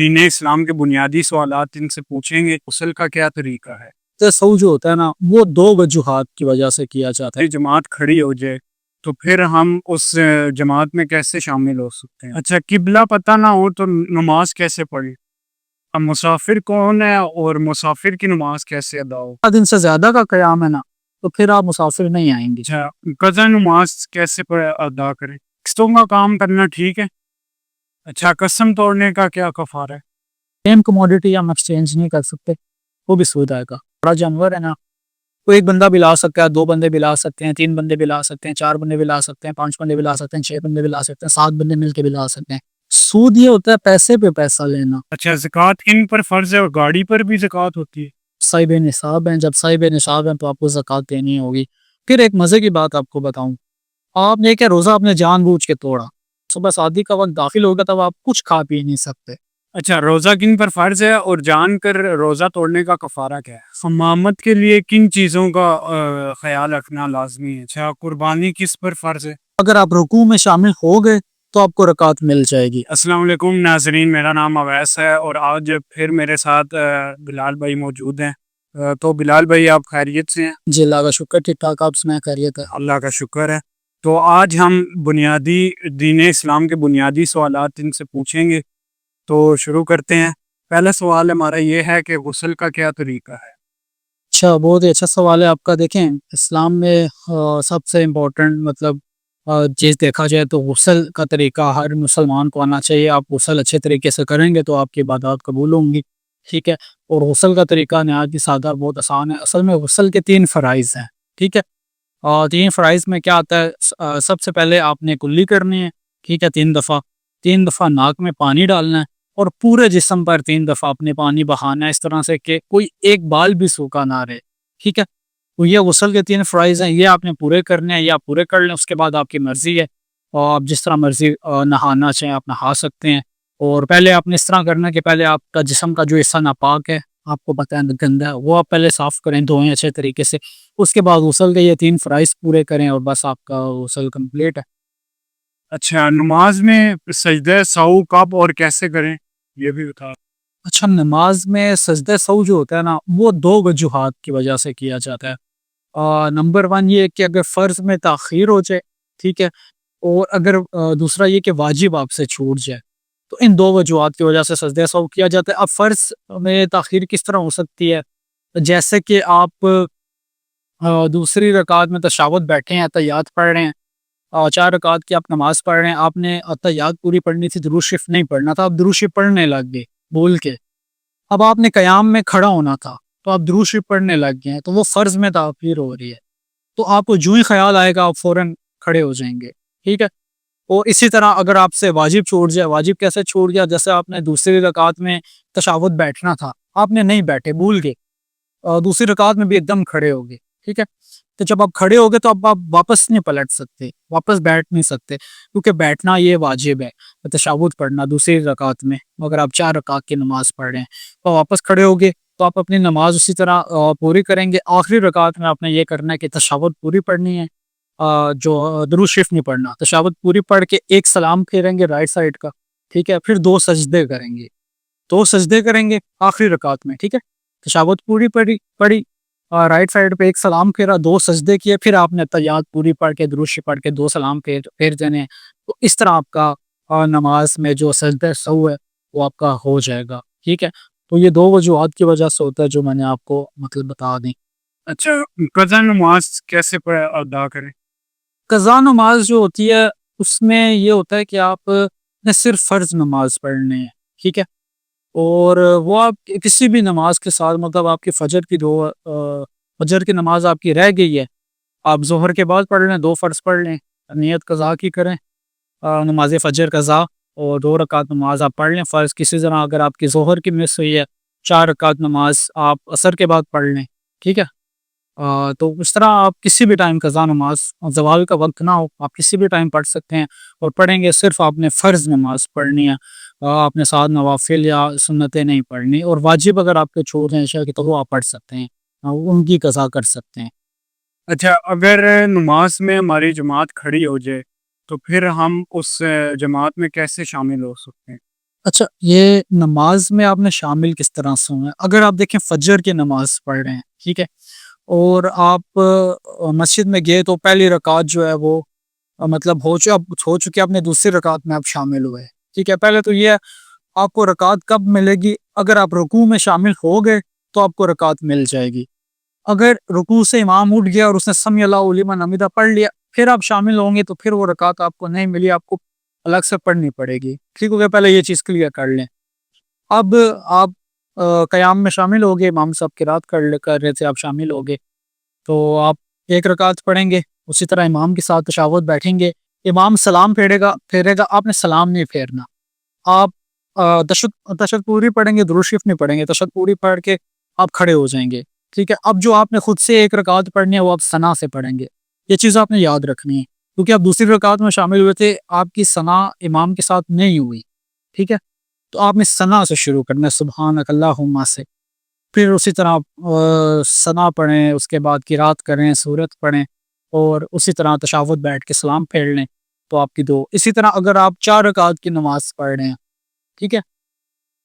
دین اسلام کے بنیادی سوالات ان سے پوچھیں گے۔ غسل کا کیا طریقہ ہے؟ تصوف جو ہوتا ہے نا، وہ دو وجوہات کی وجہ سے کیا جاتا ہے۔ جماعت کھڑی ہو جائے تو پھر ہم اس جماعت میں کیسے شامل ہو سکتے ہیں؟ اچھا، قبلہ پتہ نہ ہو تو نماز کیسے پڑھیں؟ اب مسافر کون ہے اور مسافر کی نماز کیسے ادا ہو؟ دن سے زیادہ کا قیام ہے نا، تو پھر آپ مسافر نہیں آئیں گے۔ اچھا، قضا نماز کیسے ادا کریں؟ قسطوں کا کام کرنا ٹھیک ہے؟ اچھا، قسم توڑنے کا کیا کفارہ ہے؟ سیم کموڈیٹی ہم ایکسچینج نہیں کر سکتے، وہ بھی سود آئے گا۔ بڑا جانور ہے نا، وہ ایک بندہ بھی لا سکتا ہے، دو بندے بھی لا سکتے ہیں، تین بندے بھی لا سکتے ہیں، چار بندے بھی لا سکتے ہیں، پانچ بندے بھی لا سکتے ہیں، چھ بندے بھی لا سکتے ہیں، سات بندے مل کے بھی لا سکتے ہیں۔ سود یہ ہوتا ہے پیسے پہ پیسہ لینا۔ اچھا، زکوٰۃ کن پر فرض ہے اور گاڑی پر بھی زکوٰۃ ہوتی ہے؟ صاحب نصاب ہیں، جب صاحب نصاب ہیں تو آپ کو زکوٰۃ دینی ہوگی۔ پھر ایک مزے کی بات آپ کو بتاؤں، آپ نے کیا روزہ اپنے جان بوجھ کے توڑا، صبح شادی کا وقت داخل ہوگا تب آپ کچھ کھا پی نہیں سکتے۔ اچھا، روزہ کن پر فرض ہے اور جان کر روزہ توڑنے کا کفارہ کیا ہے؟ حمامت کے لیے کن چیزوں کا خیال رکھنا لازمی ہے؟ اچھا، قربانی کس پر فرض ہے؟ اگر آپ رکوع میں شامل ہو گئے تو آپ کو رکعت مل جائے گی۔ السلام علیکم ناظرین، میرا نام اویس ہے اور آج پھر میرے ساتھ بلال بھائی موجود ہیں۔ تو بلال بھائی، آپ خیریت سے ہیں؟ جی اللہ کا شکر، ٹھیک ٹھاک، آپ سنائیں خیریت ہے؟ اللہ کا شکر ہے۔ تو آج ہم دین اسلام کے بنیادی سوالات ان سے پوچھیں گے، تو شروع کرتے ہیں۔ پہلا سوال ہمارا یہ ہے کہ غسل کا کیا طریقہ ہے؟ اچھا، بہت ہی اچھا سوال ہے آپ کا۔ دیکھیں، اسلام میں سب سے امپورٹنٹ چیز دیکھا جائے تو غسل کا طریقہ ہر مسلمان کو آنا چاہیے۔ آپ غسل اچھے طریقے سے کریں گے تو آپ کی عبادات قبول ہوں گی، ٹھیک ہے۔ اور غسل کا طریقہ نہایت ہی سادہ، بہت آسان ہے۔ اصل میں غسل کے 3 فرائض ہیں، ٹھیک ہے۔ اور 3 فرائض میں کیا آتا ہے؟ سب سے پہلے آپ نے کلی کرنی ہے، ٹھیک ہے، 3 دفعہ ناک میں پانی ڈالنا ہے اور پورے جسم پر 3 دفعہ اپنے پانی بہانا ہے، اس طرح سے کہ کوئی ایک بال بھی سوکھا نہ رہے، ٹھیک ہے۔ تو یہ غسل کے 3 فرائض ہیں، یہ آپ نے پورے کرنے ہیں، یا پورے کر لیں، اس کے بعد آپ کی مرضی ہے، اور آپ جس طرح مرضی نہانا چاہیں آپ نہا سکتے ہیں۔ اور پہلے آپ نے اس طرح کرنا کہ پہلے آپ کا جسم کا جو حصہ ناپاک ہے، آپ کو پتہ ہے گندا ہے، وہ آپ پہلے صاف کریں، دھوئیں اچھے طریقے سے۔ اس کے بعد غسل کے یہ 3 فرائض پورے کریں اور بس آپ کا غسل کمپلیٹ ہے۔ اچھا، نماز میں سجدہ سہو کب اور کیسے کریں، یہ بھی بتا۔ اچھا، نماز میں سجدہ سہو جو ہوتا ہے نا، وہ 2 وجوہات کی وجہ سے کیا جاتا ہے۔ نمبر 1 یہ کہ اگر فرض میں تاخیر ہو جائے، ٹھیک ہے، اور اگر دوسرا یہ کہ واجب آپ سے چھوٹ جائے، تو ان 2 وجوہات کی وجہ سے سجدہ سہو کیا جاتا ہے۔ اب فرض میں تاخیر کس طرح ہو سکتی ہے؟ جیسے کہ آپ دوسری رکعت میں تشہد بیٹھے ہیں، تحیات پڑھ رہے ہیں، 4 رکعت کی آپ نماز پڑھ رہے ہیں، آپ نے تحیات پوری پڑھنی تھی، درود شریف نہیں پڑھنا تھا، آپ درود شریف پڑھنے لگ گئے بول کے۔ اب آپ نے قیام میں کھڑا ہونا تھا تو آپ درود شریف پڑھنے لگ گئے ہیں، تو وہ فرض میں تاخیر ہو رہی ہے، تو آپ کو جو ہی خیال آئے گا آپ فوراً کھڑے ہو جائیں گے، ٹھیک ہے۔ اور اسی طرح اگر آپ سے واجب چھوٹ جائے، واجب کیسے چھوٹ گیا؟ جیسے آپ نے دوسری رکعت میں تشہد بیٹھنا تھا، آپ نے نہیں بیٹھے، بھول گئے، دوسری رکعت میں بھی ایک دم کھڑے ہو گئے، ٹھیک ہے۔ تو جب آپ کھڑے ہو گئے تو اب آپ واپس نہیں پلٹ سکتے، واپس بیٹھ نہیں سکتے، کیونکہ بیٹھنا یہ واجب ہے، تشہد پڑھنا دوسری رکعت میں۔ اگر آپ 4 رکعت کی نماز پڑھ رہے ہیں تو واپس کھڑے ہو گئے تو آپ اپنی نماز اسی طرح پوری کریں گے۔ آخری رکعت میں آپ نے یہ کرنا ہے کہ تشہد پوری پڑھنی ہے، جو درود شریف نہیں پڑھنا، تشہد پوری پڑھ کے ایک سلام پھیریں گے رائٹ سائڈ کا، ٹھیک ہے، پھر 2 سجدے کریں گے، 2 سجدے کریں گے آخری رکعت میں، ٹھیک ہے۔ تشہد پوری پڑھی، رائٹ سائڈ پہ ایک سلام پھیرا، 2 سجدے کیے، پھر آپ نے تحیات پوری پڑھ کے درود شریف پڑھ کے 2 سلام پھیر دینے ہیں۔ تو اس طرح آپ کا نماز میں جو سجدہ سہو ہے وہ آپ کا ہو جائے گا، ٹھیک ہے۔ تو یہ 2 وجوہات کی وجہ سے ہوتا ہے جو میں نے آپ کو بتا دیں۔ اچھا، قضا نماز کیسے ادا کریں؟ قضا نماز جو ہوتی ہے اس میں یہ ہوتا ہے کہ آپ نے صرف فرض نماز پڑھنے ہیں، ٹھیک ہے، اور وہ آپ کسی بھی نماز کے ساتھ، آپ کی فجر کی نماز آپ کی رہ گئی ہے، آپ ظہر کے بعد پڑھ لیں، 2 فرض پڑھ لیں، نیت قضا کی کریں، نماز فجر قضا، اور 2 رکعت نماز آپ پڑھ لیں فرض۔ کسی طرح اگر آپ کی ظہر کی مس ہوئی ہے، 4 رکعت نماز آپ عصر کے بعد پڑھ لیں، ٹھیک ہے۔ تو اس طرح آپ کسی بھی ٹائم قضا نماز، زوال کا وقت نہ ہو، آپ کسی بھی ٹائم پڑھ سکتے ہیں، اور پڑھیں گے صرف آپ نے فرض نماز پڑھنی ہے، آپ نے ساتھ نوافل یا سنتیں نہیں پڑھنی، اور واجب اگر آپ کے چھوٹ ہیں عشاء کی تو وہ آپ پڑھ سکتے ہیں، ان کی قضا کر سکتے ہیں۔ اچھا، اگر نماز میں ہماری جماعت کھڑی ہو جائے تو پھر ہم اس جماعت میں کیسے شامل ہو سکتے ہیں؟ اچھا، یہ نماز میں آپ نے شامل کس طرح سے ہونا ہے؟ اگر آپ دیکھیں فجر کی نماز پڑھ رہے ہیں، ٹھیک ہے، اور آپ مسجد میں گئے تو پہلی رکعت جو ہے وہ مطلب ہو چکی، آپ نے دوسری رکعت میں آپ شامل ہوئے، ٹھیک ہے۔ پہلے تو یہ ہے، آپ کو رکعت کب ملے گی؟ اگر آپ رکوع میں شامل ہو گئے تو آپ کو رکعت مل جائے گی۔ اگر رکوع سے امام اٹھ گیا اور اس نے سمیع اللہ لمن حمدہ پڑھ لیا، پھر آپ شامل ہوں گے تو پھر وہ رکعت آپ کو نہیں ملی، آپ کو الگ سے پڑھنی پڑے گی، ٹھیک ہو گیا۔ پہلے یہ چیز کلیئر کر لیں۔ اب آپ قیام میں شامل ہو گئے، امام صاحب قرات کر رہے تھے، آپ شامل ہو گئے تو آپ ایک رکعت پڑھیں گے، اسی طرح امام کے ساتھ تشہد بیٹھیں گے، امام سلام پھیرے گا، آپ نے سلام نہیں پھیرنا، آپ تشہد پوری پڑھیں گے، درود شریف نہیں پڑھیں گے، تشہد پوری پڑھ کے آپ کھڑے ہو جائیں گے، ٹھیک ہے۔ اب جو آپ نے خود سے ایک رکعت پڑھنی ہے وہ آپ ثنا سے پڑھیں گے، یہ چیز آپ نے یاد رکھنی ہے، کیونکہ آپ دوسری رکعت میں شامل ہوئے تھے، آپ کی ثنا امام کے ساتھ نہیں ہوئی، ٹھیک ہے۔ تو آپ نے ثنا سے شروع کرنا ہے، سبحانک اللہم سے، پھر اسی طرح آپ ثنا پڑھیں، اس کے بعد قرات کریں، سورت پڑھیں، اور اسی طرح تشہد بیٹھ کے سلام پھیر لیں تو آپ کی دو۔ اسی طرح اگر آپ 4 رکعت کی نماز پڑھ رہے ہیں، ٹھیک ہے،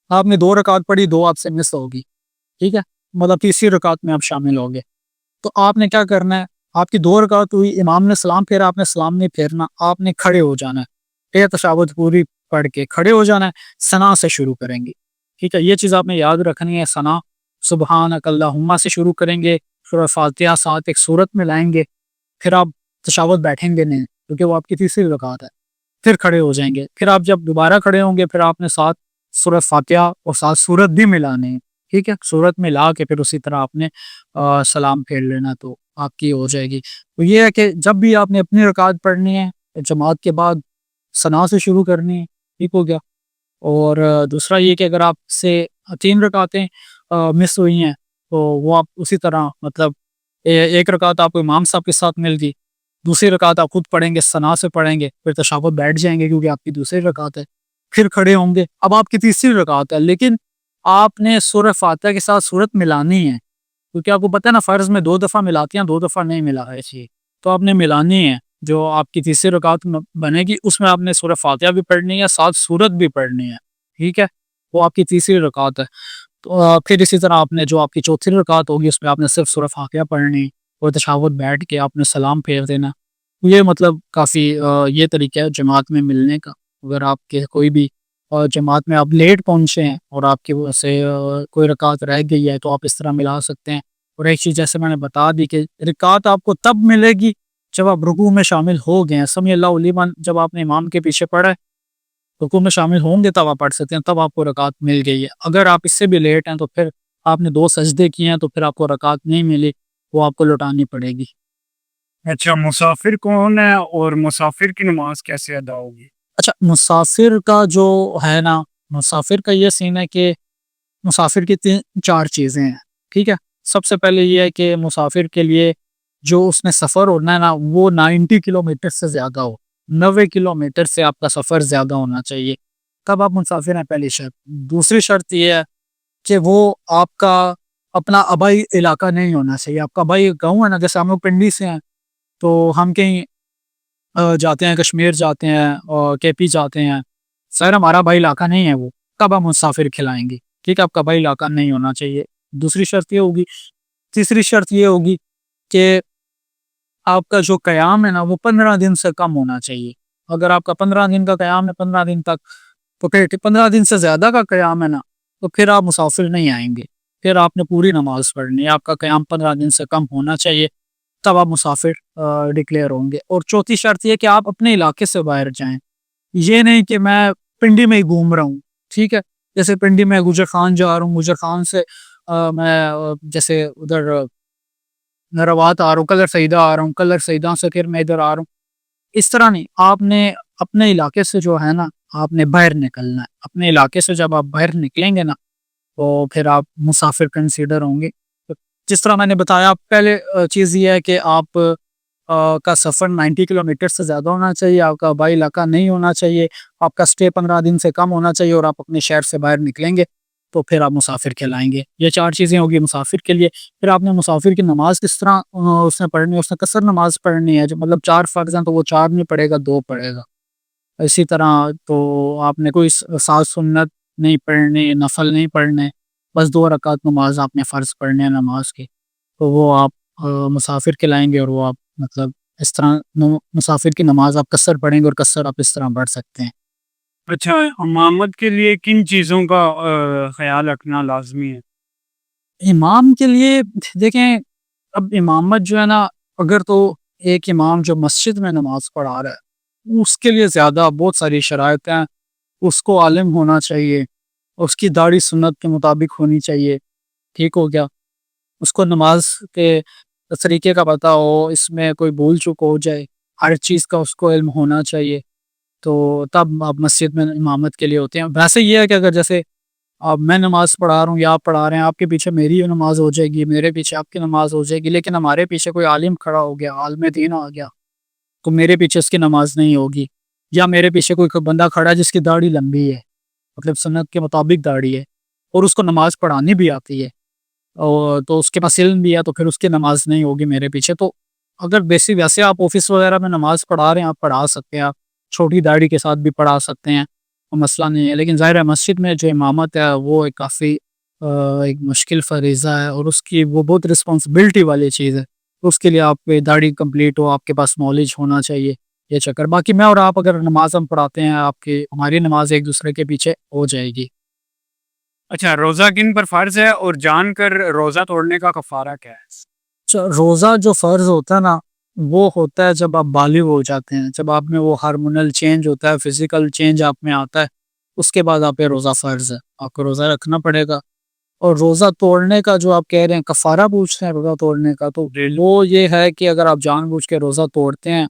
آپ نے 2 رکعت پڑھی، 2 آپ سے مس ہوگی، ٹھیک ہے، مطلب تیسری رکعت میں آپ شامل ہو گئے، تو آپ نے کیا کرنا ہے؟ آپ کی 2 رکعت ہوئی، امام نے سلام پھیرا، آپ نے سلام نہیں پھیرنا، آپ نے کھڑے ہو جانا ہے، یہ تشہد پوری پڑھ کے کھڑے ہو جانا ہے، ثنا سے شروع کریں گے، ٹھیک ہے۔ یہ چیز آپ نے یاد رکھنی ہے، ثنا سبحانک اللہم سے شروع کریں گے، سورہ فاتحہ ساتھ ایک سورت میں لائیں گے، پھر آپ تشہد بیٹھیں گے نہیں، کیونکہ وہ آپ کی تیسری رکعت ہے، پھر کھڑے ہو جائیں گے، پھر آپ جب دوبارہ کھڑے ہوں گے، پھر آپ نے ساتھ سورہ فاتحہ اور ساتھ سورت بھی ملانے ہیں، ٹھیک ہے، سورت ملا کے پھر اسی طرح آپ نے سلام پھیر لینا، تو آپ کی ہو جائے گی۔ تو یہ ہے کہ جب بھی آپ نے اپنی رکعت پڑھنی ہے جماعت کے بعد ثنا سے شروع کرنی ہے، ٹھیک ہو گیا۔ اور دوسرا یہ کہ اگر آپ سے 3 رکعتیں مس ہوئی ہیں تو وہ آپ اسی طرح مطلب ایک رکعت آپ کو امام صاحب کے ساتھ مل گئی، دوسری رکعت آپ خود پڑھیں گے، ثنا سے پڑھیں گے، پھر تشہد بیٹھ جائیں گے کیونکہ آپ کی دوسری رکعت ہے، پھر کھڑے ہوں گے، اب آپ کی تیسری رکعت ہے، لیکن آپ نے سورہ فاتحہ کے ساتھ سورت ملانی ہے، کیونکہ آپ کو پتہ ہے نا فرض میں 2 دفعہ ملاتے ہیں، 2 دفعہ نہیں ملا ہے، تو آپ نے ملانی ہے، جو آپ کی تیسری رکعت بنے گی اس میں آپ نے سورہ فاتحہ بھی پڑھنی ہے، ساتھ سورت بھی پڑھنی ہے، ٹھیک ہے، وہ آپ کی تیسری رکعت ہے۔ تو پھر اسی طرح آپ نے جو آپ کی چوتھی رکعت ہوگی اس میں آپ نے صرف سورہ فاتحہ پڑھنی اور تشہد بیٹھ کے آپ نے سلام پھیر دینا۔ یہ مطلب کافی یہ طریقہ ہے جماعت میں ملنے کا۔ اگر آپ کے کوئی بھی جماعت میں آپ لیٹ پہنچے ہیں اور آپ کی وجہ سے کوئی رکعت رہ گئی ہے تو آپ اس طرح ملا سکتے ہیں۔ اور ایک چیز جیسے میں نے بتا دی کہ رکعت آپ کو تب ملے گی جب آپ رکوع میں شامل ہو گئے ہیں، سمیع اللہ لمن جب آپ نے امام کے پیچھے پڑھا ہے، رکوع میں شامل ہوں گے تب آپ پڑھ سکتے ہیں، تب آپ کو رکعت مل گئی ہے۔ اگر آپ اس سے بھی لیٹ ہیں تو پھر آپ نے 2 سجدے کیے ہیں تو پھر آپ کو رکعت نہیں ملی، وہ آپ کو لوٹانی پڑے گی۔ اچھا، مسافر کون ہے اور مسافر کی نماز کیسے ادا ہوگی؟ اچھا، مسافر کا جو ہے نا، مسافر کا یہ سین ہے کہ مسافر کی 4 چیزیں ہیں، ٹھیک ہے۔ سب سے پہلے یہ ہے کہ مسافر کے لیے جو اس نے سفر ہونا ہے نا وہ 90 کلومیٹر سے زیادہ ہو، 90 کلومیٹر سے آپ کا سفر زیادہ ہونا چاہیے، تب آپ مسافر ہیں، پہلی شرط۔ دوسری شرط یہ ہے کہ وہ آپ کا اپنا آبائی علاقہ نہیں ہونا چاہیے، آپ کا آبائی گاؤں ہے نا، جیسے ہم لوگ پنڈی سے ہیں تو ہم کہیں جاتے ہیں، کشمیر جاتے ہیں اور کے پی جاتے ہیں، سر ہمارا بھائی علاقہ نہیں ہے وہ، کب ہم مسافر کھلائیں گے، ٹھیک ہے، آپ کا بھائی علاقہ نہیں ہونا چاہیے۔ دوسری شرط یہ ہوگی۔ تیسری شرط یہ ہوگی کہ آپ کا جو قیام ہے نا وہ 15 دن سے کم ہونا چاہیے۔ اگر آپ کا 15 دن کا قیام ہے 15 دن تک، تو پھر 15 دن سے زیادہ کا قیام ہے نا تو پھر آپ مسافر نہیں آئیں گے، پھر آپ نے پوری نماز پڑھنی ہے، آپ کا قیام 15 دن سے کم ہونا چاہیے، تب آپ مسافر ڈکلیئر ہوں گے۔ اور چوتھی شرط یہ کہ آپ اپنے علاقے سے باہر جائیں، یہ نہیں کہ میں پنڈی میں ہی گھوم رہا ہوں، ٹھیک ہے، جیسے پنڈی میں گجر خان جا رہا ہوں، گجر خان سے میں جیسے ادھر روات آ رہا ہوں، کلر سیدہ آ رہا ہوں، کلر سیدہ سے پھر میں ادھر آ رہا ہوں، اس طرح نہیں، آپ نے اپنے علاقے سے جو ہے نا آپ نے باہر نکلنا ہے، اپنے علاقے سے جب آپ باہر نکلیں گے نا تو پھر آپ مسافر کنسیڈر ہوں گے۔ جس طرح میں نے بتایا، پہلے چیز یہ ہے کہ آپ کا سفر 90 کلومیٹر سے زیادہ ہونا چاہیے، آپ کا آبائی علاقہ نہیں ہونا چاہیے، آپ کا سٹے 15 دن سے کم ہونا چاہیے، اور آپ اپنے شہر سے باہر نکلیں گے تو پھر آپ مسافر کہلائیں گے۔ یہ 4 چیزیں ہوگی مسافر کے لیے۔ پھر آپ نے مسافر کی نماز کس طرح اس نے پڑھنی ہے، اس نے قصر نماز پڑھنی ہے، جو مطلب 4 فرض ہیں تو وہ 4 نہیں پڑھے گا، 2 پڑھے گا، اسی طرح تو آپ نے کوئی ساز سنت نہیں پڑھنے، نفل نہیں پڑھنے، بس 2 رکعت نماز آپ نے فرض پڑھنے ہیں نماز کی، تو وہ آپ مسافر کے لائیں گے، اور وہ آپ مطلب اس طرح مسافر کی نماز آپ قصر پڑھیں گے، اور قصر آپ اس طرح پڑھ سکتے ہیں۔ اچھا، امامت کے لیے کن چیزوں کا خیال رکھنا لازمی ہے؟ امام کے لیے دیکھیں، اب امامت جو ہے نا، اگر تو ایک امام جو مسجد میں نماز پڑھا رہا ہے، اس کے لیے زیادہ بہت ساری شرائط ہیں۔ اس کو عالم ہونا چاہیے، اس کی داڑھی سنت کے مطابق ہونی چاہیے، ٹھیک ہو گیا، اس کو نماز کے طریقے کا پتہ ہو، اس میں کوئی بھول چوک ہو جائے، ہر چیز کا اس کو علم ہونا چاہیے، تو تب آپ مسجد میں امامت کے لیے ہوتے ہیں۔ ویسے یہ ہے کہ اگر جیسے اب میں نماز پڑھا رہا ہوں یا آپ پڑھا رہے ہیں، آپ کے پیچھے میری نماز ہو جائے گی، میرے پیچھے آپ کی نماز ہو جائے گی، لیکن ہمارے پیچھے کوئی عالم کھڑا ہو گیا، عالم دین آ گیا، تو میرے پیچھے اس کی نماز نہیں ہوگی، یا میرے پیچھے کوئی بندہ کھڑا ہے جس کی داڑھی لمبی ہے، مطلب سنت کے مطابق داڑھی ہے، اور اس کو نماز پڑھانی بھی آتی ہے، اور تو اس کے پاس علم بھی ہے، تو پھر اس کی نماز نہیں ہوگی میرے پیچھے۔ تو اگر ویسے آپ آفس وغیرہ میں نماز پڑھا رہے ہیں، آپ پڑھا سکتے ہیں، آپ چھوٹی داڑھی کے ساتھ بھی پڑھا سکتے ہیں، مسئلہ نہیں ہے، لیکن ظاہر ہے مسجد میں جو امامت ہے وہ ایک کافی ایک مشکل فریضہ ہے، اور اس کی وہ بہت رسپانسبلٹی والی چیز ہے، اس کے لیے آپ کی داڑھی کمپلیٹ ہو، آپ کے پاس نالج ہونا چاہیے، یہ چکر۔ باقی میں اور آپ اگر نماز ہم پڑھاتے ہیں، ہماری نماز ایک دوسرے کے پیچھے ہو جائے گی۔ اچھا، روزہ کن پر فرض ہے، اور جان کر روزہ توڑنے کا کفارہ کیا ہے؟ روزہ جو فرض ہوتا ہے نا، وہ ہوتا ہے جب آپ بالغ ہو جاتے ہیں، جب آپ میں وہ ہارمونل چینج ہوتا ہے، فزیکل چینج آپ میں آتا ہے، اس کے بعد آپ پہ روزہ فرض ہے، آپ کو روزہ رکھنا پڑے گا۔ اور روزہ توڑنے کا جو آپ کہہ رہے ہیں کفارہ پوچھ رہے ہیں روزہ توڑنے کا، تو وہ یہ ہے کہ اگر آپ جان بوجھ کے روزہ توڑتے ہیں،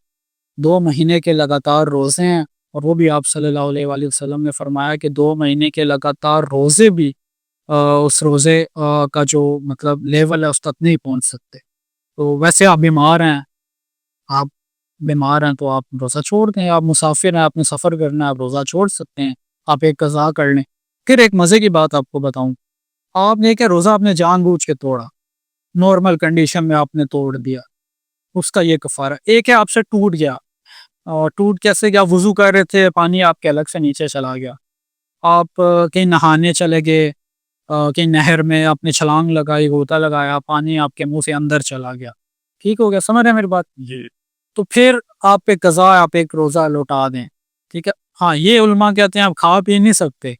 2 مہینے کے لگاتار روزے ہیں، اور وہ بھی آپ صلی اللہ علیہ وآلہ وسلم نے فرمایا کہ 2 مہینے کے لگاتار روزے بھی اس روزے کا جو مطلب لیول ہے اس تک نہیں پہنچ سکتے۔ تو ویسے آپ آپ بیمار ہیں تو آپ روزہ چھوڑ دیں، آپ مسافر ہیں، آپ نے سفر کرنا ہے، آپ روزہ چھوڑ سکتے ہیں، آپ ایک قضا کر لیں۔ پھر ایک مزے کی بات آپ کو بتاؤں، آپ نے کہ روزہ آپ نے جان بوجھ کے توڑا، نارمل کنڈیشن میں آپ نے توڑ دیا، اس کا یہ کفارہ۔ ایک ہے آپ سے ٹوٹ گیا، اور ٹوٹ کیسے گیا؟ وضو کر رہے تھے، پانی آپ کے الگ سے نیچے چلا گیا، آپ کہیں نہانے چلے گئے، کہیں نہر میں آپ نے چھلانگ لگائی، غوطہ لگایا، پانی آپ کے منہ سے اندر چلا گیا، ٹھیک ہو گیا، سمجھ رہے ہیں میری بات؟ جی۔ تو پھر آپ پہ قضا ہے، آپ ایک روزہ لوٹا دیں، ٹھیک ہے۔ ہاں، یہ علماء کہتے ہیں آپ کھا پی نہیں سکتے،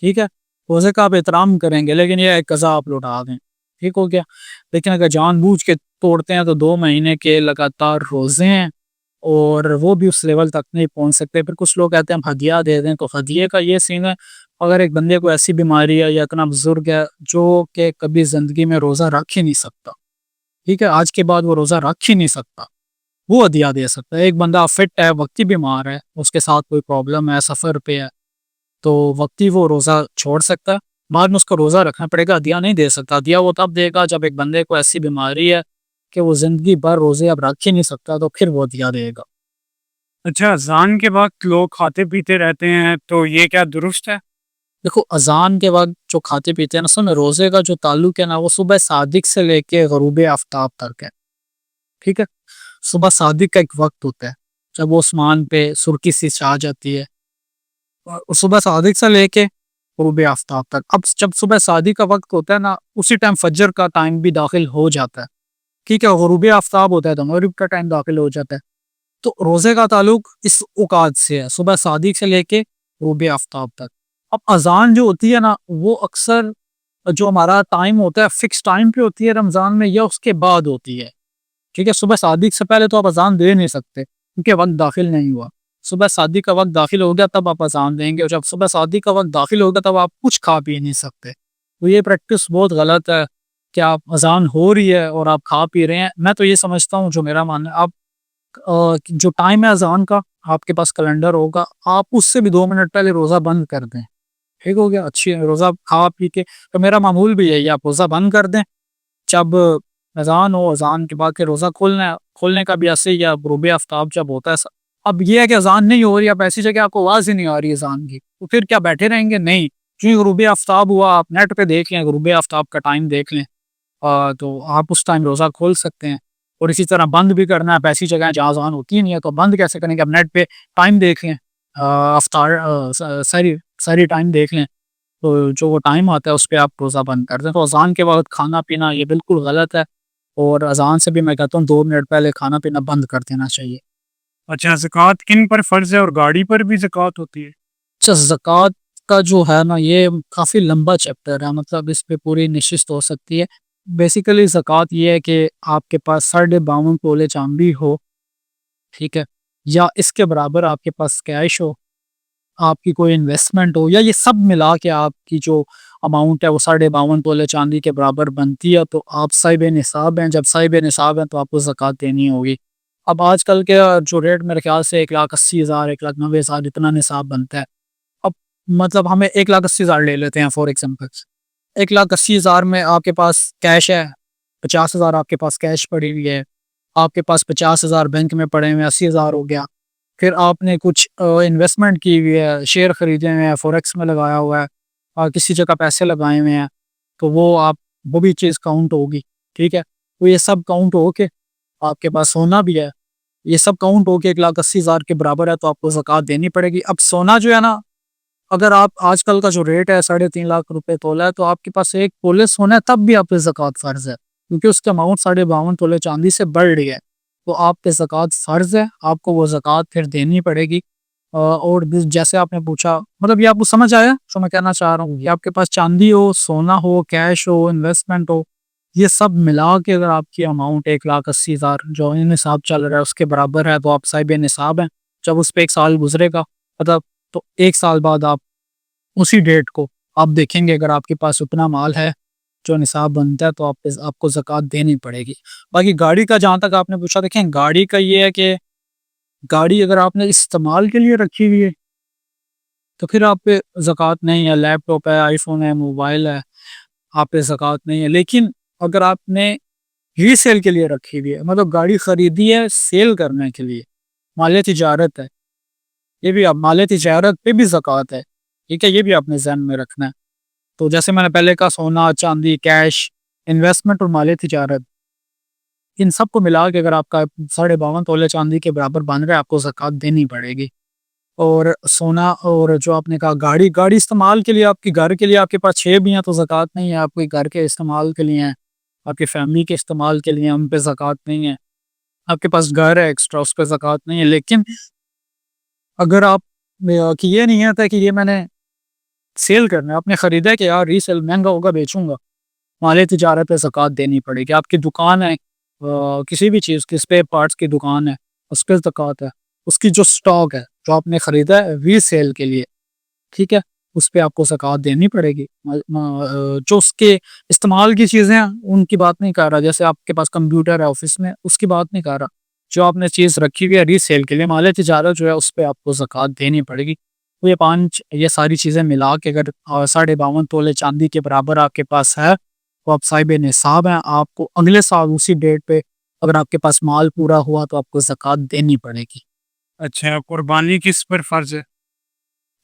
ٹھیک ہے، روزے کا آپ احترام کریں گے، لیکن یہ ایک قضا آپ لوٹا دیں، ٹھیک ہو گیا۔ لیکن اگر جان بوجھ کے توڑتے ہیں تو 2 مہینے کے لگاتار روزے ہیں، اور وہ بھی اس لیول تک نہیں پہنچ سکتے۔ پھر کچھ لوگ کہتے ہیں ہم ہدیہ دے دیں، تو ہدیے کا یہ سین ہے، اگر ایک بندے کو ایسی بیماری ہے یا اتنا بزرگ ہے جو کہ کبھی زندگی میں روزہ رکھ ہی نہیں سکتا، ٹھیک ہے، آج کے بعد وہ روزہ رکھ ہی نہیں سکتا، وہ ہدیہ دے سکتا ہے۔ ایک بندہ فٹ ہے، وقتی بیمار ہے، اس کے ساتھ کوئی پرابلم ہے، سفر پہ ہے، تو وقتی وہ روزہ چھوڑ سکتا ہے، بعد میں اس کو روزہ رکھنا پڑے گا، ہدیہ نہیں دے سکتا۔ ہدیہ وہ تب دے گا جب ایک بندے کو ایسی بیماری ہے کہ وہ زندگی بھر روزے اب رکھ ہی نہیں سکتا، تو پھر وہ ہدیہ دے گا۔ اچھا، اذان کے وقت لوگ کھاتے پیتے رہتے ہیں، تو یہ کیا درست ہے؟ دیکھو، اذان کے وقت جو کھاتے پیتے ہیں نا، اصل میں روزے کا جو تعلق ہے نا، وہ صبح صادق سے لے کے غروب آفتاب تک ہے، ٹھیک ہے۔ صبح صادق کا ایک وقت ہوتا ہے جب وہ آسمان پہ سرخی سی چھا جاتی ہے، اور صبح صادق سے لے کے غروب آفتاب تک۔ اب جب صبح صادق کا وقت ہوتا ہے نا، اسی ٹائم فجر کا ٹائم بھی داخل ہو جاتا ہے، ٹھیک ہے، غروب آفتاب ہوتا ہے تو مغرب کا ٹائم داخل ہو جاتا ہے۔ تو روزے کا تعلق اس اوقات سے ہے، صبح صادق سے لے کے غروب آفتاب تک۔ اب اذان جو ہوتی ہے نا، وہ اکثر جو ہمارا ٹائم ہوتا ہے فکس ٹائم پہ ہوتی ہے رمضان میں، یا اس کے بعد ہوتی ہے، ٹھیک ہے۔ صبح صادق سے پہلے تو آپ اذان دے نہیں سکتے کیونکہ وقت داخل نہیں ہوا، صبح صادق کا وقت داخل ہو گیا تب آپ اذان دیں گے، اور جب صبح صادق کا وقت داخل ہوگا تب آپ کچھ کھا پی نہیں سکتے۔ تو یہ پریکٹس بہت غلط ہے کہ آپ اذان ہو رہی ہے اور آپ کھا پی رہے ہیں۔ میں تو یہ سمجھتا ہوں، جو میرا ماننا ہے، آپ جو ٹائم ہے اذان کا، آپ کے پاس کیلنڈر ہوگا، آپ اس سے بھی 2 منٹ پہلے روزہ بند کر دیں، ٹھیک ہو گیا، اچھی روزہ کھا پی کے۔ تو میرا معمول بھی یہی ہے، آپ روزہ بند کر دیں، جب اذان ہو، اذان کے بعد کے روزہ کھولنے کا بھی ایسے ہی ہے، غروب آفتاب جب ہوتا ہے۔ اب یہ ہے کہ اذان نہیں ہو رہی، اب ایسی جگہ آپ کو آواز ہی نہیں آ رہی اذان کی، تو پھر کیا بیٹھے رہیں گے؟ نہیں، چونکہ غروب آفتاب ہوا، آپ نیٹ پہ دیکھ لیں، غروب آفتاب کا ٹائم دیکھ لیں، تو آپ اس ٹائم روزہ کھول سکتے ہیں۔ اور اسی طرح بند بھی کرنا ہے، ایسی جگہ جہاں اذان ہوتی ہی نہیں ہے تو بند کیسے کریں گے؟ اب نیٹ پہ ٹائم دیکھ لیں، افطار ساری ٹائم دیکھ لیں تو جو وہ ٹائم آتا ہے اس پہ آپ روزہ بند کر دیں. تو اذان کے وقت کھانا پینا یہ بالکل غلط ہے, اور اذان سے بھی میں کہتا ہوں 2 منٹ پہلے کھانا پینا بند کر دینا چاہیے. اچھا زکوٰۃ کن پر فرض ہے اور گاڑی پر بھی زکوٰۃ ہوتی ہے؟ اچھا زکوٰۃ کا جو ہے نا یہ کافی لمبا چیپٹر ہے, مطلب اس پہ پوری نشست ہو سکتی ہے. بیسیکلی زکوٰۃ یہ ہے کہ آپ کے پاس 52.5 تولے چاندی ہو, ٹھیک ہے, یا اس کے برابر آپ کے پاس کیش ہو, آپ کی کوئی انویسٹمنٹ ہو, یا یہ سب ملا کے آپ کی جو اماؤنٹ ہے وہ 52.5 تولے چاندی کے برابر بنتی ہے, تو آپ صاحب نصاب ہیں. جب صاحب نصاب ہیں تو آپ کو زکوٰۃ دینی ہوگی. اب آج کل کے جو ریٹ میرے خیال سے 1,80,000 1,90,000 اتنا نصاب بنتا ہے. اب مطلب ہمیں 1,80,000 لے لیتے ہیں فور ایگزامپل. 1,80,000 میں آپ کے پاس کیش ہے, 50,000 آپ کے پاس کیش پڑی ہوئی ہے, آپ کے پاس 50,000 بینک میں پڑے ہوئے ہیں, 80,000 ہو گیا. پھر آپ نے کچھ انویسٹمنٹ کی ہوئی ہے, شیئر خریدے ہوئے ہیں, فوریکس میں لگایا ہوا ہے, اور کسی جگہ پیسے لگائے ہوئے ہیں, تو وہ بھی چیز کاؤنٹ ہوگی, ٹھیک ہے. تو یہ سب کاؤنٹ ہو کے آپ کے پاس سونا بھی ہے, یہ سب کاؤنٹ ہو کے 1,80,000 کے برابر ہے, تو آپ کو زکوٰۃ دینی پڑے گی. اب سونا جو ہے نا, اگر آپ آج کل کا جو ریٹ ہے 3.5 لاکھ روپے تولا ہے, تو آپ کے پاس 1 تولے سونا ہے تب بھی آپ پہ زکوٰۃ فرض ہے, کیونکہ اس کا اماؤنٹ 52.5 تولے چاندی سے بڑھ رہی ہے. تو آپ پہ زکوٰۃ فرض ہے, آپ کو وہ زکوٰۃ پھر دینی پڑے گی. اور جیسے آپ نے پوچھا, مطلب یہ آپ کو سمجھ آیا جو میں کہنا چاہ رہا ہوں. یہ آپ کے پاس چاندی ہو, سونا ہو, کیش ہو, انویسٹمنٹ ہو, یہ سب ملا کے اگر آپ کی اماؤنٹ 1,80,000 جو نصاب چل رہا ہے اس کے برابر ہے, تو آپ صاحب نصاب ہیں. جب اس پہ 1 سال گزرے گا مطلب, تو 1 سال بعد آپ اسی ڈیٹ کو آپ دیکھیں گے, اگر آپ کے پاس اتنا مال ہے جو نصاب بنتا ہے, تو آپ کو زکوٰۃ دینی پڑے گی. باقی گاڑی کا جہاں تک آپ نے پوچھا, دیکھیں گاڑی کا یہ ہے کہ گاڑی اگر آپ نے استعمال کے لیے رکھی ہوئی ہے تو پھر آپ پہ زکوٰۃ نہیں ہے. لیپ ٹاپ ہے, آئی فون ہے, موبائل ہے, آپ پہ زکوٰۃ نہیں ہے. لیکن اگر آپ نے ری سیل کے لیے رکھی ہوئی ہے, مطلب گاڑی خریدی ہے سیل کرنے کے لیے, مال تجارت ہے, یہ بھی آپ مال تجارت پہ بھی زکوٰۃ ہے, ٹھیک ہے, یہ بھی آپ نے ذہن میں رکھنا ہے. تو جیسے میں نے پہلے کہا, سونا, چاندی, کیش, انویسٹمنٹ اور مال تجارت, ان سب کو ملا کے اگر آپ کا 52.5 تولے چاندی کے برابر بن رہا ہے, آپ کو زکوٰۃ دینی پڑے گی. اور سونا, اور جو آپ نے کہا گاڑی استعمال کے لیے, آپ کی گھر کے لیے آپ کے پاس 6 بھی ہیں تو زکوٰۃ نہیں ہے. آپ کے گھر کے استعمال کے لیے ہیں, آپ کی فیملی کے استعمال کے لیے, ان پہ زکوٰۃ نہیں ہے. آپ کے پاس گھر ہے ایکسٹرا, اس پہ زکوٰۃ نہیں ہے. لیکن اگر آپ کہ یہ نہیں ہے کہ یہ میں نے سیل کرنا ہے, آپ نے خریدا ہے کہ یار ری سیل مہنگا ہوگا بیچوں گا, مال تجارت پہ زکوٰۃ دینی پڑے گی. آپ کی دکان ہے, کسی بھی چیز کی, اسپیئر پارٹس کی دکان ہے, اس پہ زکوٰۃ ہے. اس کی جو سٹاک ہے جو آپ نے خریدا ہے ری سیل کے لیے, ٹھیک ہے, اس پہ آپ کو زکوٰۃ دینی پڑے گی. جو اس کے استعمال کی چیزیں ہیں ان کی بات نہیں کر رہا, جیسے آپ کے پاس کمپیوٹر ہے آفس میں, اس کی بات نہیں کر رہا. جو آپ نے چیز رکھی ہوئی ہے ری سیل کے لیے, مال تجارت جو ہے, اس پہ آپ کو زکوٰۃ دینی پڑے گی. تو یہ ساری چیزیں ملا کے اگر 52.5 تولے چاندی کے برابر آپ کے پاس ہے, تو آپ صاحب نصاب ہیں. آپ کو اگلے سال اسی ڈیٹ پہ اگر آپ کے پاس مال پورا ہوا تو آپ کو زکوٰۃ دینی پڑے گی. اچھا, قربانی کس پر فرض ہے؟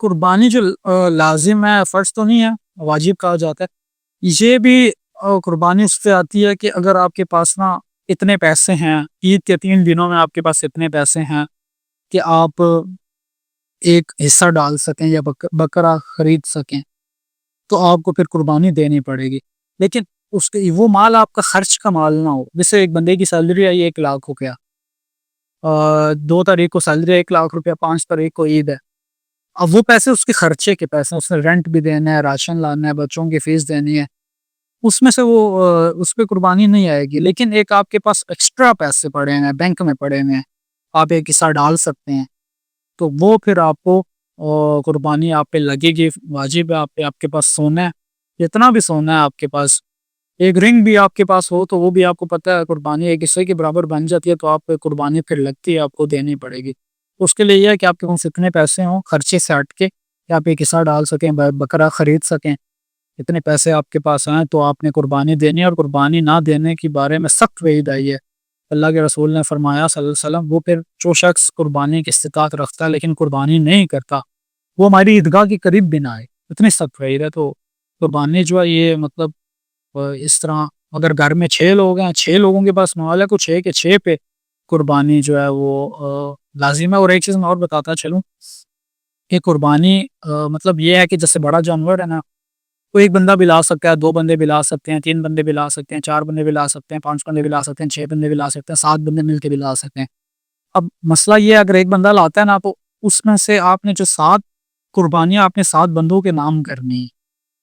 قربانی جو لازم ہے, فرض تو نہیں ہے, واجب کہا جاتا ہے. یہ بھی قربانی اس سے آتی ہے کہ اگر آپ کے پاس نا اتنے پیسے ہیں, عید کے 3 دنوں میں آپ کے پاس اتنے پیسے ہیں کہ آپ ایک حصہ ڈال سکیں یا بکرا خرید سکیں, تو آپ کو پھر قربانی دینی پڑے گی. لیکن وہ مال آپ کا خرچ کا مال نہ ہو. جیسے ایک بندے کی سیلری آئی 1 لاکھ ہو گیا, 2 تاریخ کو سیلری 1 لاکھ روپیہ, 5 تاریخ کو عید ہے. اب وہ پیسے اس کے خرچے کے پیسے, اس نے رینٹ بھی دینا ہے, راشن لانا ہے, بچوں کی فیس دینی ہے, اس میں سے وہ اس پہ قربانی نہیں آئے گی. لیکن ایک آپ کے پاس ایکسٹرا پیسے پڑے ہیں, بینک میں پڑے ہوئے ہیں, آپ ایک حصہ ڈال سکتے ہیں, تو وہ پھر آپ کو قربانی آپ پہ لگے گی, واجب ہے آپ پہ. آپ کے پاس سونا ہے, جتنا بھی سونا ہے آپ کے پاس, ایک رنگ بھی آپ کے پاس ہو تو وہ بھی آپ کو پتہ ہے قربانی ایک حصے کے برابر بن جاتی ہے, تو آپ پہ قربانی پھر لگتی ہے, آپ کو دینی پڑے گی. اس کے لیے یہ ہے کہ آپ کے پاس اتنے پیسے ہوں خرچے سے ہٹ کے, کہ آپ ایک حصہ ڈال سکیں, بکرا خرید سکیں. اتنے پیسے آپ کے پاس ہیں تو آپ نے قربانی دینی ہے, اور قربانی نہ دینے کے بارے میں سخت وعید آئی ہے. اللہ کے رسول نے فرمایا صلی اللہ علیہ وسلم, وہ پھر جو شخص قربانی کی استطاعت رکھتا ہے لیکن قربانی نہیں کرتا, وہ ہماری عیدگاہ کے قریب بھی نہ آئے. اتنی سخت وعید ہے. تو قربانی جو ہے یہ مطلب اس طرح, اگر گھر میں 6 لوگ ہیں, 6 لوگوں کے پاس مال ہے, کو 6 کے 6 پہ قربانی جو ہے وہ لازم ہے. اور ایک چیز میں اور بتاتا چلوں, کہ قربانی مطلب یہ ہے کہ جیسے بڑا جانور ہے نا، وہ ایک بندہ بھی لا سکتا ہے، 2 بندے بھی لا سکتے ہیں، 3 بندے بھی لا سکتے ہیں، 4 بندے بھی لا سکتے ہیں، 5 بندے بھی لا سکتے ہیں، 6 بندے بھی لا سکتے ہیں، 7 بندے مل کے بھی لا سکتے ہیں۔ اب مسئلہ یہ ہے اگر ایک بندہ لاتا ہے نا، تو اس میں سے آپ نے جو 7 قربانیاں آپ نے 7 بندوں کے نام کرنی ہے،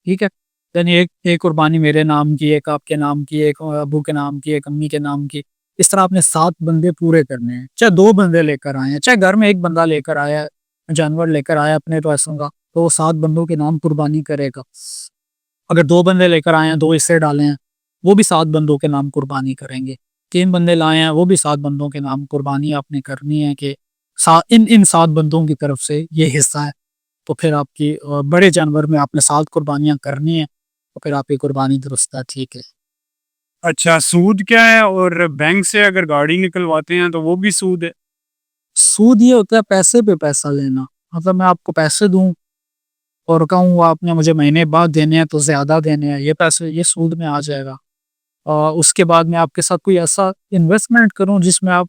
ٹھیک ہے؟ یعنی ایک قربانی میرے نام کی، ایک آپ کے نام کی، ایک ابو کے نام کی، ایک امی کے نام کی۔ اس طرح آپ نے 7 بندے پورے کرنے ہیں، چاہے 2 بندے لے کر آئے ہیں، چاہے گھر میں ایک بندہ لے کر آیا ہے، جانور لے کر آیا اپنے پیسوں کا، تو وہ 7 بندوں کے نام قربانی کرے گا۔ اگر 2 بندے لے کر آئے ہیں، 2 حصے ڈالے ہیں، وہ بھی 7 بندوں کے نام قربانی کریں گے۔ 3 بندے لائے ہیں، وہ بھی 7 بندوں کے نام قربانی آپ نے کرنی ہے کہ ان 7 بندوں کی طرف سے یہ حصہ ہے۔ تو پھر آپ کی بڑے جانور میں آپ نے 7 قربانیاں کرنی ہیں، تو پھر آپ کی قربانی درست ہے، ٹھیک ہے۔ اچھا، سود کیا ہے؟ اور بینک سے اگر گاڑی نکلواتے ہیں تو وہ بھی سود ہے؟ سود یہ ہوتا ہے پیسے پہ پیسہ لینا، مطلب میں آپ کو پیسے دوں اور کہوں آپ نے مجھے مہینے بعد دینے ہیں تو زیادہ دینے ہیں، یہ پیسے یہ سود میں آ جائے گا۔ اس کے بعد میں آپ کے ساتھ کوئی ایسا انویسٹمنٹ کروں جس میں آپ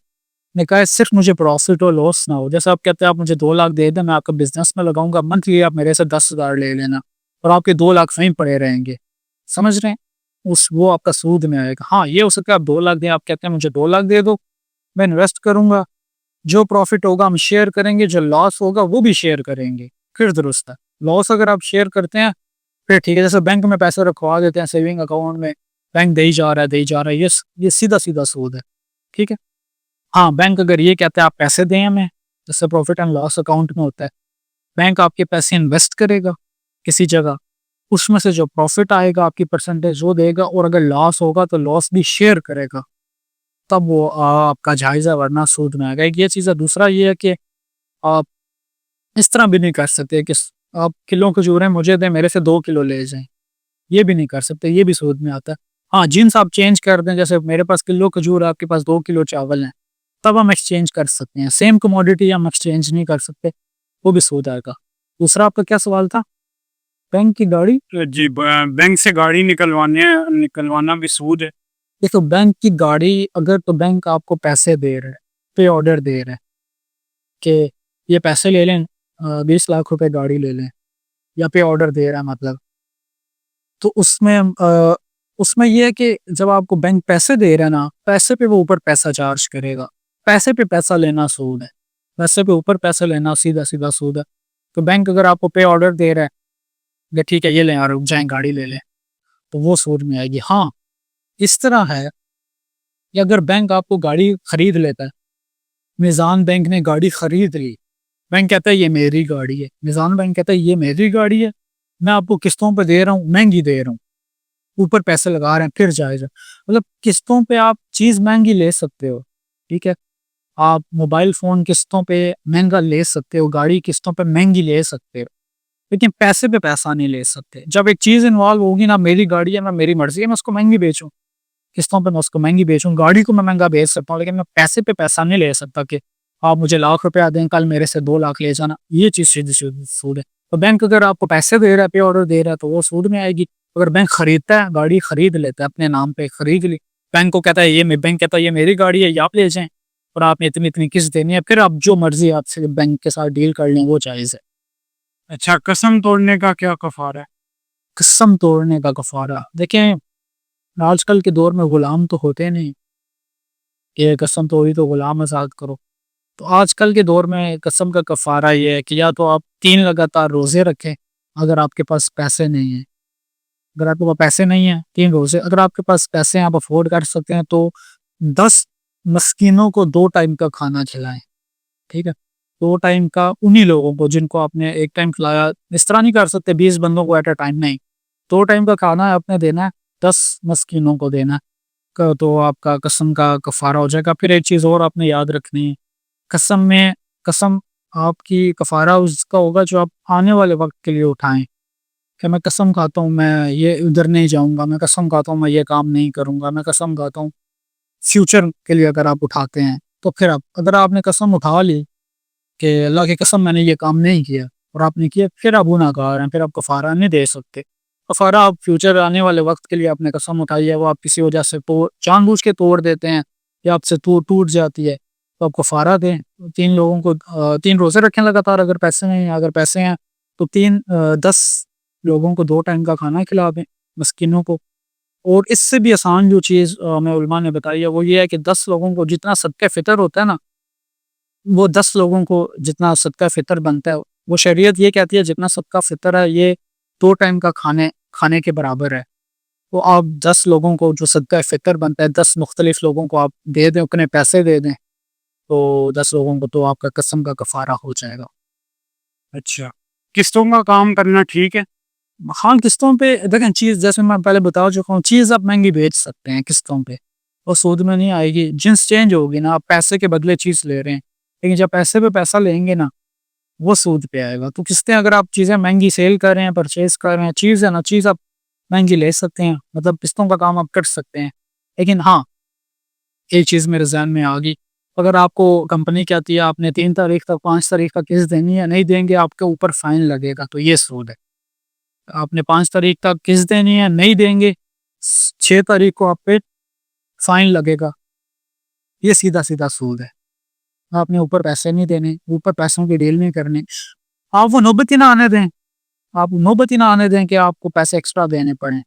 نے کہا ہے صرف مجھے پروفٹ اور لاس نہ ہو، جیسے آپ کہتے ہیں آپ مجھے 2 لاکھ دے دیں، میں آپ کا بزنس میں لگاؤں گا، منتھلی آپ میرے سے 10,000 لے لینا اور آپ کے 2 لاکھ وہیں پڑے رہیں گے، سمجھ رہے ہیں؟ وہ آپ کا سود میں آئے گا۔ ہاں، یہ ہو سکتا ہے آپ 2 لاکھ دیں، آپ کہتے ہیں مجھے 2 لاکھ دے دو، میں انویسٹ کروں گا، جو پروفٹ ہوگا ہم شیئر کریں گے، جو لاس ہوگا وہ بھی شیئر کریں گے، پھر درست ہے۔ لاس اگر آپ شیئر کرتے ہیں پھر ٹھیک ہے، جیسے بینک میں پیسے رکھوا دیتے ہیں سیونگ اکاؤنٹ میں، بینک دے ہی جا رہا ہے، یہ سیدھا سیدھا سود ہے، ٹھیک ہے۔ ہاں، بینک اگر یہ کہتا ہے آپ پیسے دیں ہمیں، جیسے پروفٹ اینڈ لاس اکاؤنٹ میں ہوتا ہے، بینک آپ کے پیسے انویسٹ کرے گا کسی جگہ، اس میں سے جو پروفٹ آئے گا آپ کی پرسنٹیج وہ دے گا، اور اگر لاس ہوگا تو لاس بھی شیئر کرے گا، تب وہ آپ کا جائزہ، ورنہ سود میں آئے گا۔ ایک یہ چیز ہے۔ دوسرا یہ ہے کہ آپ اس طرح بھی نہیں کر سکتے کہ آپ کلو کھجوریں مجھے دیں، میرے سے 2 کلو لے جائیں، یہ بھی نہیں کر سکتے، یہ بھی سود میں آتا ہے۔ ہاں، جنس آپ چینج کر دیں، جیسے میرے پاس کلو کھجور، آپ کے پاس 2 کلو چاول ہیں، تب ہم ایکسچینج کر سکتے ہیں، سیم کموڈیٹی ہم ایکسچینج نہیں کر سکتے، وہ بھی سود آئے گا۔ دوسرا آپ کا کیا سوال تھا؟ بینک کی گاڑی؟ جی، بینک سے گاڑی نکلوانا بھی سود ہے؟ دیکھو، بینک کی گاڑی اگر تو بینک آپ کو پیسے دے رہے، پے آرڈر دے رہے کہ یہ پیسے لے لیں، 20 لاکھ روپے گاڑی لے لیں، یا پے آرڈر دے رہا ہے مطلب، تو اس میں یہ ہے کہ جب آپ کو بینک پیسے دے رہا ہے نا، پیسے پہ وہ اوپر پیسہ چارج کرے گا، پیسے پہ پیسہ لینا سود ہے، پیسے پہ اوپر پیسہ لینا سیدھا سیدھا سود ہے۔ تو بینک اگر آپ کو پے آرڈر دے رہا ہے کہ ٹھیک ہے یہ لیں، اور رک جائیں گاڑی لے لیں، تو وہ سود میں آئے گی۔ ہاں، اس طرح ہے کہ اگر بینک آپ کو گاڑی خرید لیتا ہے، میزان بینک نے گاڑی خرید لی، بینک کہتا ہے یہ میری گاڑی ہے، میزان بینک کہتا ہے یہ میری گاڑی ہے، میں آپ کو قسطوں پہ دے رہا ہوں، مہنگی دے رہا ہوں، اوپر پیسے لگا رہے ہیں، پھر جائز ہے۔ مطلب قسطوں پہ آپ چیز مہنگی لے سکتے ہو، ٹھیک ہے، آپ موبائل فون قسطوں پہ مہنگا لے سکتے ہو، گاڑی قسطوں پہ مہنگی لے سکتے ہو، لیکن پیسے پہ پیسہ نہیں لے سکتے۔ جب ایک چیز انوالو ہوگی نا، میری گاڑی ہے، میں میری مرضی ہے، میں اس کو مہنگی بیچوں، قسطوں پہ میں اس کو مہنگی بیچوں، گاڑی کو میں مہنگا بیچ سکتا ہوں، لیکن میں پیسے پہ پیسہ نہیں لے سکتا کہ آپ مجھے 1,00,000 دیں، کل میرے سے 2 لاکھ لے جانا، یہ چیز سیدھی سود ہے۔ تو بینک اگر آپ کو پیسے دے رہا ہے، پے آرڈر دے رہا ہے، تو وہ سود میں آئے گی۔ اگر بینک خریدتا ہے، گاڑی خرید لیتا ہے، اپنے نام پہ خرید لی، بینک کو کہتا ہے بینک کہتا ہے یہ میری گاڑی ہے، یہ آپ لے جائیں، اور آپ نے اتنی قسط دینی ہے، پھر آپ جو مرضی آپ سے بینک کے ساتھ ڈیل کر لیں، وہ جائز ہے۔ اچھا، قسم توڑنے کا کیا کفارہ ہے؟ قسم توڑنے کا کفارہ، دیکھیں آج کل کے دور میں غلام تو ہوتے نہیں کہ قسم توڑی تو غلام آزاد کرو، تو آج کل کے دور میں قسم کا کفارہ یہ ہے کہ یا تو آپ 3 لگاتار روزے رکھیں اگر آپ کے پاس پیسے نہیں ہیں، اگر آپ کے پاس پیسے نہیں ہیں 3 روزے، اگر آپ کے پاس پیسے ہیں آپ افورڈ کر سکتے ہیں تو 10 مسکینوں کو 2 ٹائم کا کھانا کھلائیں، ٹھیک ہے، 2 ٹائم کا انہی لوگوں کو جن کو آپ نے ایک ٹائم کھلایا، اس طرح نہیں کر سکتے 20 بندوں کو ایٹ اے ٹائم، نہیں، 2 ٹائم کا کھانا آپ نے دینا ہے، 10 مسکینوں کو دینا ہے، تو آپ کا قسم کا کفارہ ہو جائے گا۔ پھر ایک چیز اور آپ نے یاد رکھنی ہے، قسم آپ کی کفارہ اس کا ہوگا جو آپ آنے والے وقت کے لیے اٹھائیں، کہ میں قسم کھاتا ہوں میں یہ ادھر نہیں جاؤں گا، میں قسم کھاتا ہوں میں یہ کام نہیں کروں گا، میں قسم کھاتا ہوں فیوچر کے لیے اگر آپ اٹھاتے ہیں، تو پھر اگر آپ نے قسم اٹھا لی کہ اللہ کی قسم میں نے یہ کام نہیں کیا اور آپ نے کیا، پھر آپ گناہ گار ہیں، پھر آپ کفارہ نہیں دے سکتے۔ کفارہ آپ فیوچر آنے والے وقت کے لیے آپ نے قسم اٹھائی ہے، وہ آپ کسی وجہ سے جان بوجھ کے توڑ دیتے ہیں یا آپ سے ٹوٹ جاتی ہے، تو آپ کفارہ دیں. 3 لوگوں کو 3 روزے رکھیں لگاتار اگر پیسے نہیں ہیں. اگر پیسے ہیں تو 10 لوگوں کو 2 ٹائم کا کھانا کھلا دیں مسکینوں کو. اور اس سے بھی آسان جو چیز ہمیں علماء نے بتائی ہے وہ یہ ہے کہ 10 لوگوں کو جتنا صدقہ فطر ہوتا ہے نا، وہ 10 لوگوں کو جتنا صدقہ فطر بنتا ہے، وہ شریعت یہ کہتی ہے جتنا صدقہ فطر ہے یہ 2 ٹائم کا کھانے کے برابر ہے. تو آپ 10 لوگوں کو جو صدقہ فطر بنتا ہے 10 مختلف لوگوں کو آپ دے دیں، اپنے پیسے دے دیں، تو 10 لوگوں کو تو آپ کا قسم کا کفارہ ہو جائے گا. اچھا، قسطوں کا کام کرنا ٹھیک ہے؟ ہاں قسطوں پہ دیکھیں، چیز جیسے میں پہلے بتا چکا ہوں، چیز آپ مہنگی بیچ سکتے ہیں قسطوں پہ اور سود میں نہیں آئے گی. جنس چینج ہوگی نا، آپ پیسے کے بدلے چیز لے رہے ہیں، لیکن جب پیسے پہ پیسہ لیں گے نا وہ سود پہ آئے گا. تو قسطیں اگر آپ چیزیں مہنگی سیل کر رہے ہیں، پرچیز کر رہے ہیں، چیز ہے نا، چیز آپ مہنگی لے سکتے ہیں، مطلب قسطوں کا کام آپ کر سکتے ہیں. لیکن ہاں ایک چیز میرے ذہن میں آ گئی، اگر آپ کو کمپنی کہتی ہے آپ نے 3 تاریخ تک 5 تاریخ کا قسط دینی ہے، نہیں دیں گے آپ کے اوپر فائن لگے گا، تو یہ سود ہے. آپ نے 5 تاریخ تک قسط دینی ہے، نہیں دیں گے 6 تاریخ کو آپ پہ فائن لگے گا. یہ سیدھا سیدھا سود ہے. آپ نے اوپر پیسے نہیں دینے، اوپر پیسوں کی ڈیل نہیں کرنی. آپ وہ نوبت ہی نہ آنے دیں، آپ نوبت ہی نہ آنے دیں کہ آپ کو پیسے ایکسٹرا دینے پڑیں.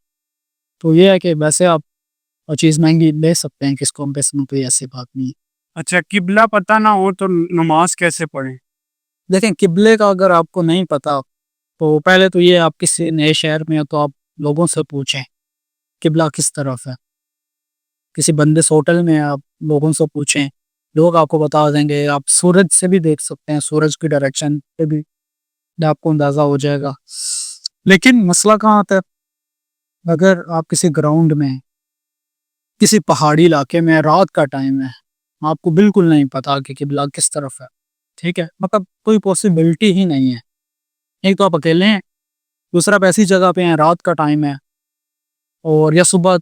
تو یہ ہے کہ ویسے آپ چیز مہنگی لے سکتے ہیں کس کو میں، کوئی ایسی بات نہیں ہے. اچھا، قبلہ پتہ نہ ہو تو نماز کیسے پڑھیں؟ دیکھیں قبلے کا اگر آپ کو نہیں پتا تو پہلے تو یہ آپ کسی نئے شہر میں ہو تو آپ لوگوں سے پوچھیں قبلہ کس طرف ہے. کسی بندس ہوٹل میں آپ لوگوں سے پوچھیں، لوگ آپ کو بتا دیں گے. آپ سورج سے بھی دیکھ سکتے ہیں، سورج کی ڈائریکشن پہ بھی آپ کو اندازہ ہو جائے گا. لیکن مسئلہ کہاں آتا ہے، اگر آپ کسی گراؤنڈ میں کسی پہاڑی علاقے میں رات کا ٹائم ہے، آپ کو بالکل نہیں پتا کہ قبلہ کس طرف ہے، ٹھیک ہے، مطلب کوئی پاسبلٹی ہی نہیں ہے. ایک تو آپ اکیلے ہیں، دوسرا آپ ایسی جگہ پہ ہیں رات کا ٹائم ہے، اور یا صبح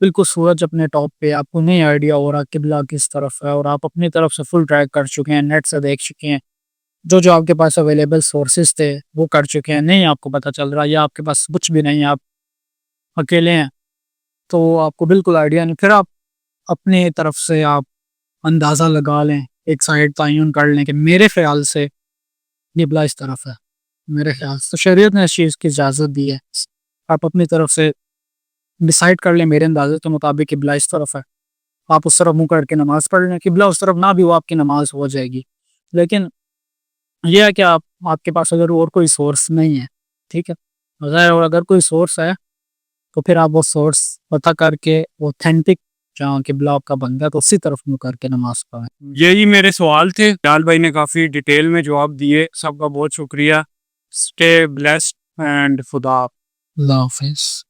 بالکل سورج اپنے ٹاپ پہ، آپ کو نہیں آئیڈیا ہو رہا قبلہ کس طرف ہے، اور آپ اپنی طرف سے فل ٹریک کر چکے ہیں، نیٹ سے دیکھ چکے ہیں، جو آپ کے پاس اویلیبل سورسز تھے وہ کر چکے ہیں، نہیں آپ کو پتہ چل رہا، یا آپ کے پاس کچھ بھی نہیں، آپ اکیلے ہیں، تو آپ کو بالکل آئیڈیا نہیں. پھر آپ اپنے طرف سے آپ اندازہ لگا لیں، ایک سائڈ تعین کر لیں کہ میرے خیال سے قبلہ اس طرف ہے. میرے خیال سے شریعت نے اس چیز کی اجازت دی ہے، آپ اپنی طرف سے ڈیسائیڈ کر لیں میرے اندازے کے مطابق قبلہ اس طرف ہے، آپ اس طرف منہ کر کے نماز پڑھ لیں. قبلہ اس طرف نہ بھی ہو آپ کی نماز ہو جائے گی. لیکن یہ ہے کہ آپ کے پاس اگر اور کوئی سورس نہیں ہے، ٹھیک ہے، اور اگر کوئی سورس ہے تو پھر آپ وہ سورس پتہ کر کے اوتھینٹک جہاں قبلہ آپ کا بن گیا تو اسی طرف منہ کر کے نماز پڑھیں. یہی میرے سوال تھے. لال بھائی نے کافی ڈیٹیل میں جواب دیے، سب کا بہت شکریہ. اسٹے بلیسڈ اینڈ خدا. اللہ حافظ.